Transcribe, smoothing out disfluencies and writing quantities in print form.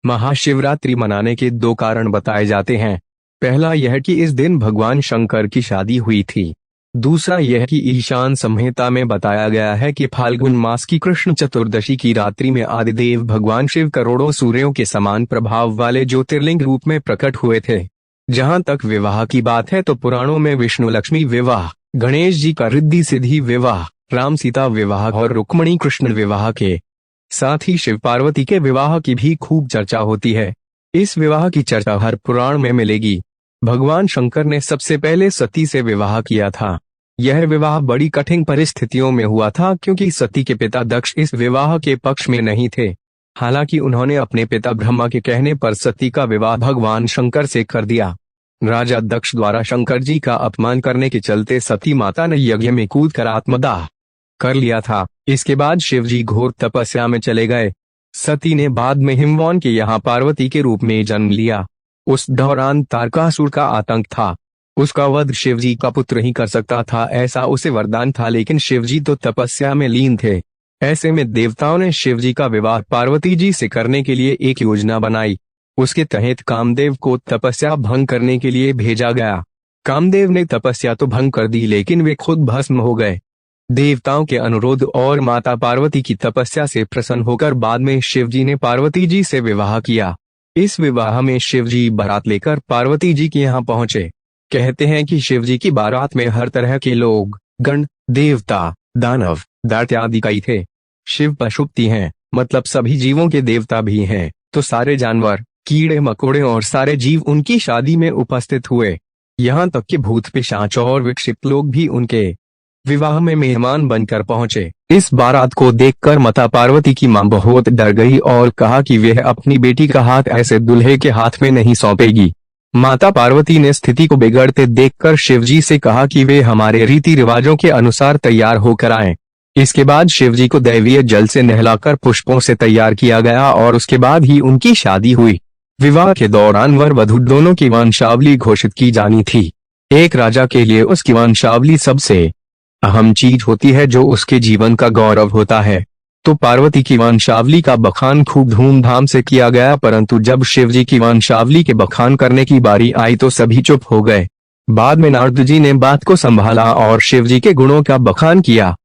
महाशिवरात्रि मनाने के दो कारण बताए जाते हैं। पहला यह कि इस दिन भगवान शंकर की शादी हुई थी। दूसरा यह कि ईशान संहिता में बताया गया है कि फाल्गुन मास की कृष्ण चतुर्दशी की रात्रि में आदिदेव भगवान शिव करोड़ों सूर्यों के समान प्रभाव वाले ज्योतिर्लिंग रूप में प्रकट हुए थे। जहां तक विवाह की बात है तो पुराणों में विष्णु लक्ष्मी विवाह, गणेश जी का रिद्धि सिद्धि विवाह, राम सीता विवाह और रुक्मणी कृष्ण विवाह के साथ ही शिव पार्वती के विवाह की भी खूब चर्चा होती है। इस विवाह की चर्चा हर पुराण में मिलेगी। भगवान शंकर ने सबसे पहले सती से विवाह किया था। यह विवाह बड़ी कठिन परिस्थितियों में हुआ था क्योंकि सती के पिता दक्ष इस विवाह के पक्ष में नहीं थे। हालांकि उन्होंने अपने पिता ब्रह्मा के कहने पर सती का विवाह भगवान शंकर से कर दिया। राजा दक्ष द्वारा शंकर जी का अपमान करने के चलते सती माता ने यज्ञ में कूद कर आत्मदाह कर लिया था। इसके बाद शिव जी घोर तपस्या में चले गए। सती ने बाद में हिमवान के यहाँ पार्वती के रूप में जन्म लिया। उस दौरान तारकासुर का आतंक था। उसका वध शिव जी का पुत्र ही कर सकता था, ऐसा उसे वरदान था, लेकिन शिव जी तो तपस्या में लीन थे। ऐसे में देवताओं ने शिव जी का विवाह पार्वती जी से करने के लिए एक योजना बनाई। उसके तहत कामदेव को तपस्या भंग करने के लिए भेजा गया। कामदेव ने तपस्या तो भंग कर दी, लेकिन वे खुद भस्म हो गए। देवताओं के अनुरोध और माता पार्वती की तपस्या से प्रसन्न होकर बाद में शिव जी ने पार्वती जी से विवाह किया। इस विवाह में शिव जी बारात लेकर पार्वती जी के यहाँ पहुंचे। कहते हैं कि शिव जी की बारात में हर तरह के लोग, गण, देवता, दानव, दैत्य आदि कई थे। शिव पशुपति हैं, मतलब सभी जीवों के देवता भी हैं, तो सारे जानवर, कीड़े मकोड़े और सारे जीव उनकी शादी में उपस्थित हुए। यहाँ तक कि भूत पिशाच और विक्षिप्त लोग भी उनके विवाह में मेहमान बनकर पहुंचे। इस बारात को देखकर माता पार्वती की मां बहुत डर गई और कहा कि वह अपनी बेटी का हाथ ऐसे दूल्हे के हाथ में नहीं सौंपेगी। माता पार्वती ने स्थिति को बिगड़ते देखकर शिवजी से कहा कि वे हमारे रीति रिवाजों के अनुसार तैयार होकर आएं। इसके बाद शिवजी को दैवीय जल से नहलाकर पुष्पों से तैयार किया गया और उसके बाद ही उनकी शादी हुई। विवाह के दौरान वर वधू दोनों की वंशावली घोषित की जानी थी। एक राजा के लिए उसकी वंशावली सबसे अहम चीज होती है, जो उसके जीवन का गौरव होता है। तो पार्वती की वंशावली का बखान खूब धूमधाम से किया गया, परंतु जब शिवजी की वंशावली के बखान करने की बारी आई तो सभी चुप हो गए। बाद में नारद जी ने बात को संभाला और शिवजी के गुणों का बखान किया।